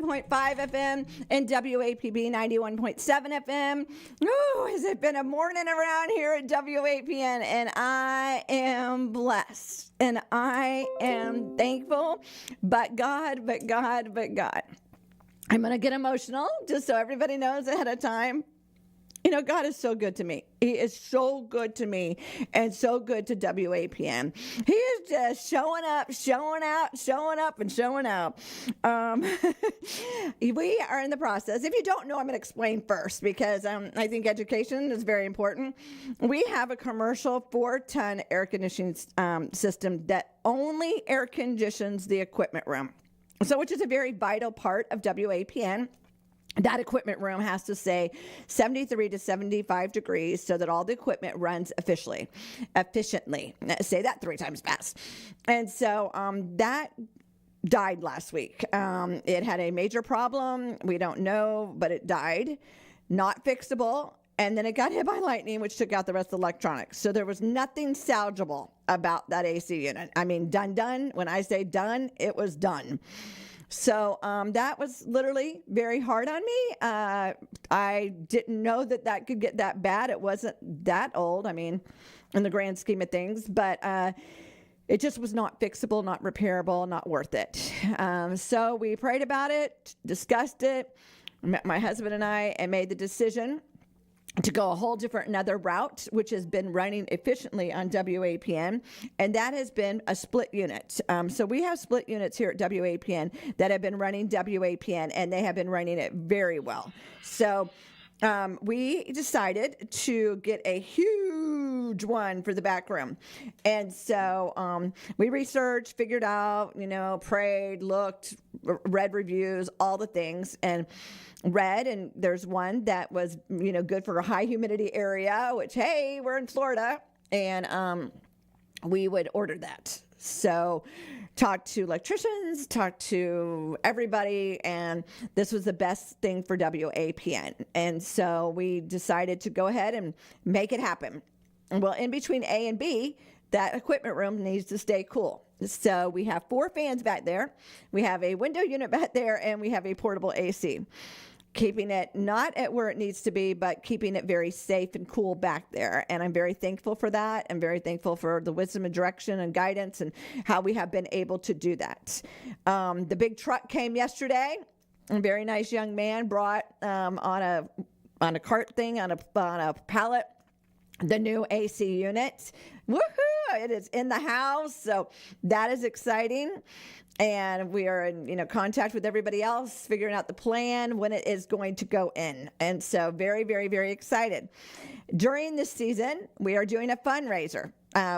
88.5 FM and WAPB 91.7 FM. Ooh, has it been a morning around here at WAPN, and I am blessed and I am thankful, but God. I'm going to get emotional just so everybody knows ahead of time. You know, God is so good to me. He is so good to me and so good to WAPN. He is just showing up, showing out, showing up, and showing out. We are in the process. If you don't know, I'm going to explain first because I think education is very important. We have a commercial 4-ton air conditioning system that only air conditions the equipment room. So, which is a very vital part of WAPN. That equipment room has to say 73 to 75 degrees so that all the equipment runs efficiently. Say that 3 times fast. And so that died last week. It had a major problem. We don't know, but it died. Not fixable. And then it got hit by lightning, which took out the rest of the electronics. So there was nothing salvageable about that AC unit. I mean, done. When I say done, it was done. So that was literally very hard on me. I didn't know that could get that bad. It wasn't that old, I mean, in the grand scheme of things. But it just was not fixable, not repairable, not worth it. So we prayed about it, discussed it, my husband and I, and made the decision to go a whole different another route, which has been running efficiently on WAPN, and that has been a split unit. So we have split units here at WAPN that have been running WAPN, and they have been running it very well. So we decided to get a huge one for the back room. And so we researched, figured out, prayed, looked, read reviews, all the things, and read, and there's one that was, good for a high humidity area, which, hey, we're in Florida, and we would order that. So talked to electricians, talked to everybody, and this was the best thing for WAPN. And so we decided to go ahead and make it happen. Well, in between A and B, that equipment room needs to stay cool. So we have 4 fans back there. We have a window unit back there, and we have a portable AC. Keeping it not at where it needs to be, but keeping it very safe and cool back there. And I'm very thankful for that. I'm very thankful for the wisdom and direction and guidance and how we have been able to do that. The big truck came yesterday. A very nice young man brought on a cart thing, on a pallet, the new AC unit. Woohoo! It is in the house. So that is exciting. And we are in contact with everybody else, figuring out the plan, when it is going to go in. And so very, very, very excited. During this season, we are doing a fundraiser.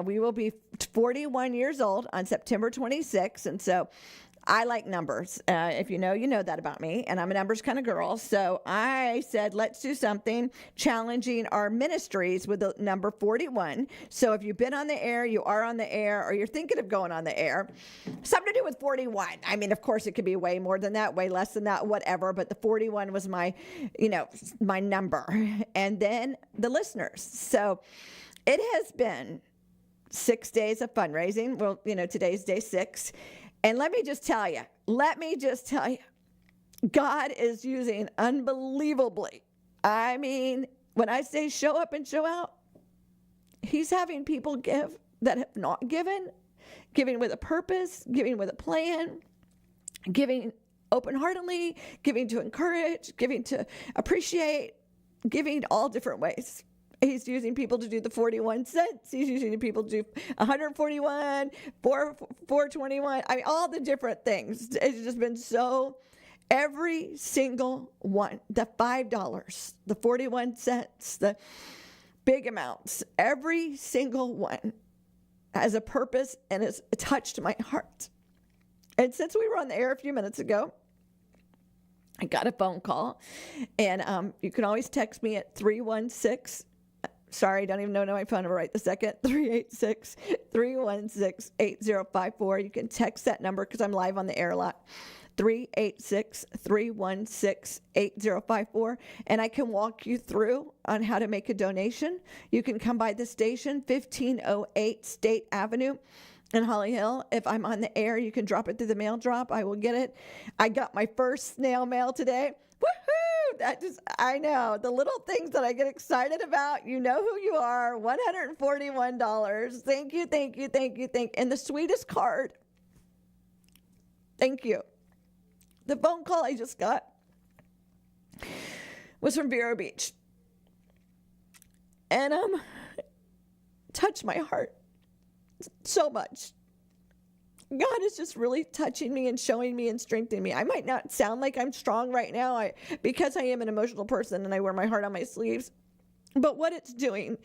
We will be 41 years old on September 26th. And so I like numbers. If you know that about me, and I'm a numbers kind of girl. So I said, let's do something challenging our ministries with the number 41. So if you've been on the air, you are on the air, or you're thinking of going on the air, something to do with 41. I mean, of course, it could be way more than that, way less than that, whatever. But the 41 was my number. And then the listeners. So it has been 6 days of fundraising. Well, today's day 6. And let me just tell you, God is using unbelievably. I mean, when I say show up and show out, he's having people give that have not given, giving with a purpose, giving with a plan, giving open-heartedly, giving to encourage, giving to appreciate, giving all different ways. He's using people to do the 41 cents. He's using people to do 141, 421. I mean, all the different things. It's just been so, every single one, the $5, the 41 cents, the big amounts, every single one has a purpose and has touched my heart. And since we were on the air a few minutes ago, I got a phone call, and you can always text me at 316. Sorry, don't even know my phone number right this second. 386-316-8054. You can text that number because I'm live on the air a lot. 386-316-8054. And I can walk you through on how to make a donation. You can come by the station, 1508 State Avenue in Holly Hill. If I'm on the air, you can drop it through the mail drop. I will get it. I got my first snail mail today. Woohoo! I know the little things that I get excited about. You know who you are. $141. Thank you, thank you, thank you, thank you. And the sweetest card. Thank you. The phone call I just got was from Vero Beach. And touched my heart so much. God is just really touching me and showing me and strengthening me. I might not sound like I'm strong right now because I am an emotional person and I wear my heart on my sleeves. But what it's doing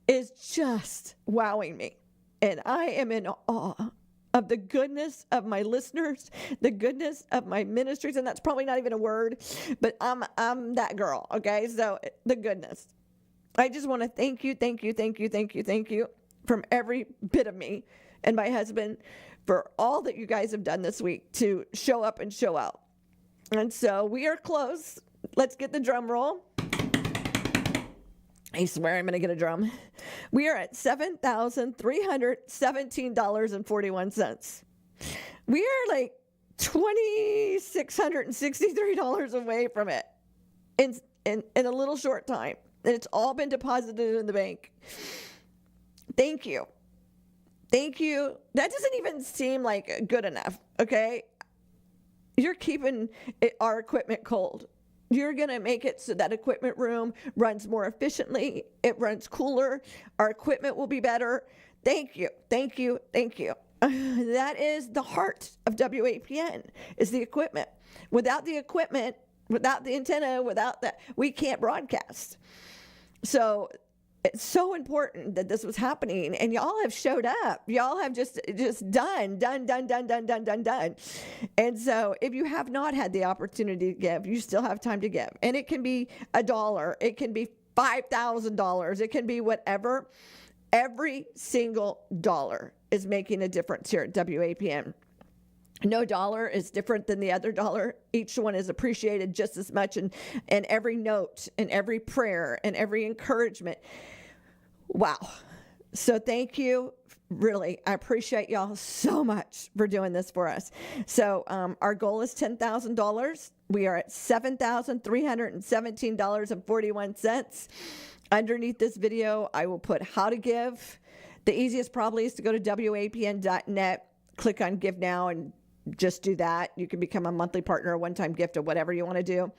is just wowing me. And I am in awe of the goodness of my listeners, the goodness of my ministries. And that's probably not even a word, but I'm that girl. Okay. So the goodness. I just want to thank you, thank you, thank you, thank you, thank you from every bit of me and my husband for all that you guys have done this week to show up and show out. And so we are close. Let's get the drum roll. I swear I'm going to get a drum. We are at $7,317.41. We are like $2,663 away from it in a little short time. And it's all been deposited in the bank. Thank you. Thank you. That doesn't even seem like good enough, okay? You're keeping our equipment cold. You're going to make it so that equipment room runs more efficiently. It runs cooler. Our equipment will be better. Thank you. Thank you. Thank you. That is the heart of WAPN, is the equipment. Without the equipment, without the antenna, without that, we can't broadcast. So it's so important that this was happening, and y'all have showed up. Y'all have just done. And so if you have not had the opportunity to give, you still have time to give. And it can be $1. It can be $5,000. It can be whatever. Every single dollar is making a difference here at WAPN. No dollar is different than the other dollar. Each one is appreciated just as much. And every note and every prayer and every encouragement. Wow. So thank you. Really, I appreciate y'all so much for doing this for us. So our goal is $10,000. We are at $7,317.41. Underneath this video, I will put how to give. The easiest probably is to go to WAPN.net, click on Give Now, and just do that. You can become a monthly partner, a one-time gift, or whatever you want to do.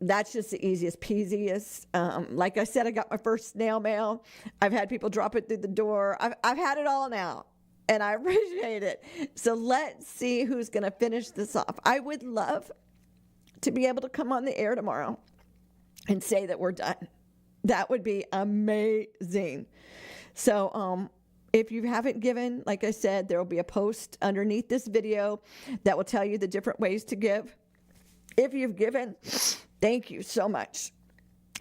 That's just the easiest peasiest. Like I said, I got my first snail mail. I've had people drop it through the door. I've had it all now, and I appreciate it. So let's see who's going to finish this off. I would love to be able to come on the air tomorrow and say that we're done. That would be amazing. So, if you haven't given, like I said, there will be a post underneath this video that will tell you the different ways to give. If you've given, thank you so much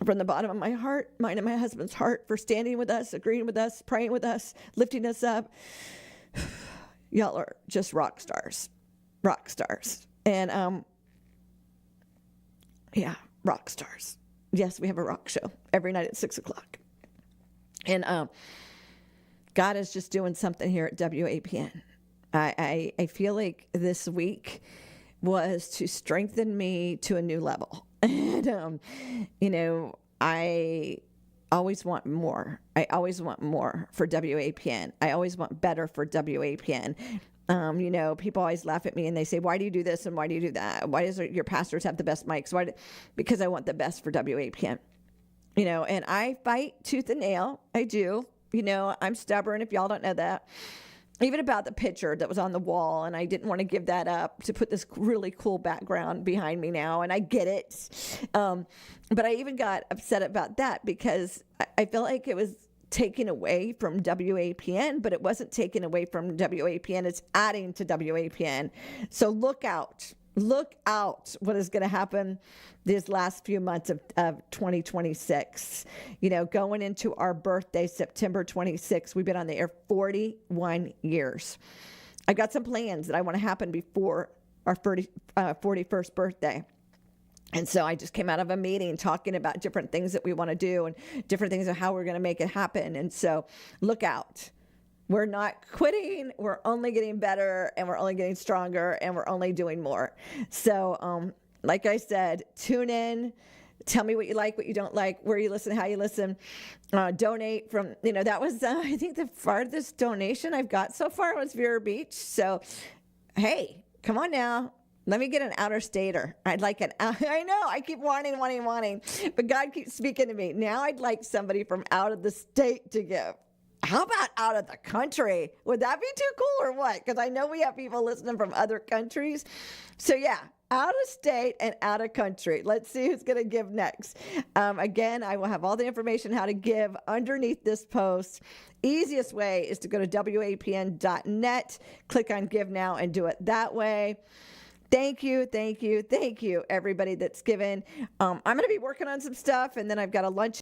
from the bottom of my heart, mine and my husband's heart, for standing with us, agreeing with us, praying with us, lifting us up. Y'all are just rock stars. And, yeah, rock stars. Yes, we have a rock show every night at 6:00. And God is just doing something here at WAPN. I feel like this week was to strengthen me to a new level. And, I always want more. I always want more for WAPN. I always want better for WAPN. People always laugh at me and they say, why do you do this and why do you do that? Why does your pastors have the best mics? Because I want the best for WAPN. And I fight tooth and nail. I do. I'm stubborn, if y'all don't know that. Even about the picture that was on the wall, and I didn't want to give that up to put this really cool background behind me now, and I get it. But I even got upset about that because I felt like it was taken away from WAPN, but it wasn't taken away from WAPN. It's adding to WAPN. So look out what is going to happen these last few months of 2026. Going into our birthday, September 26th, we've been on the air 41 years. I got some plans that I want to happen before our 41st birthday. And so I just came out of a meeting talking about different things that we want to do and different things of how we're going to make it happen. And so look out. We're not quitting. We're only getting better, and we're only getting stronger, and we're only doing more. So, like I said, tune in. Tell me what you like, what you don't like, where you listen, how you listen. Donate from, that was, I think the farthest donation I've got so far was Vero Beach. So, hey, come on now. Let me get an outer stater. I'd like I know, I keep wanting, but God keeps speaking to me. Now I'd like somebody from out of the state to give. How about out of the country? Would that be too cool or what? Because I know we have people listening from other countries. So yeah, out of state and out of country. Let's see who's going to give next. Again, I will have all the information how to give underneath this post. Easiest way is to go to WAPN.net, click on Give Now, and do it that way. Thank you, everybody that's given. I'm going to be working on some stuff, and then I've got a lunch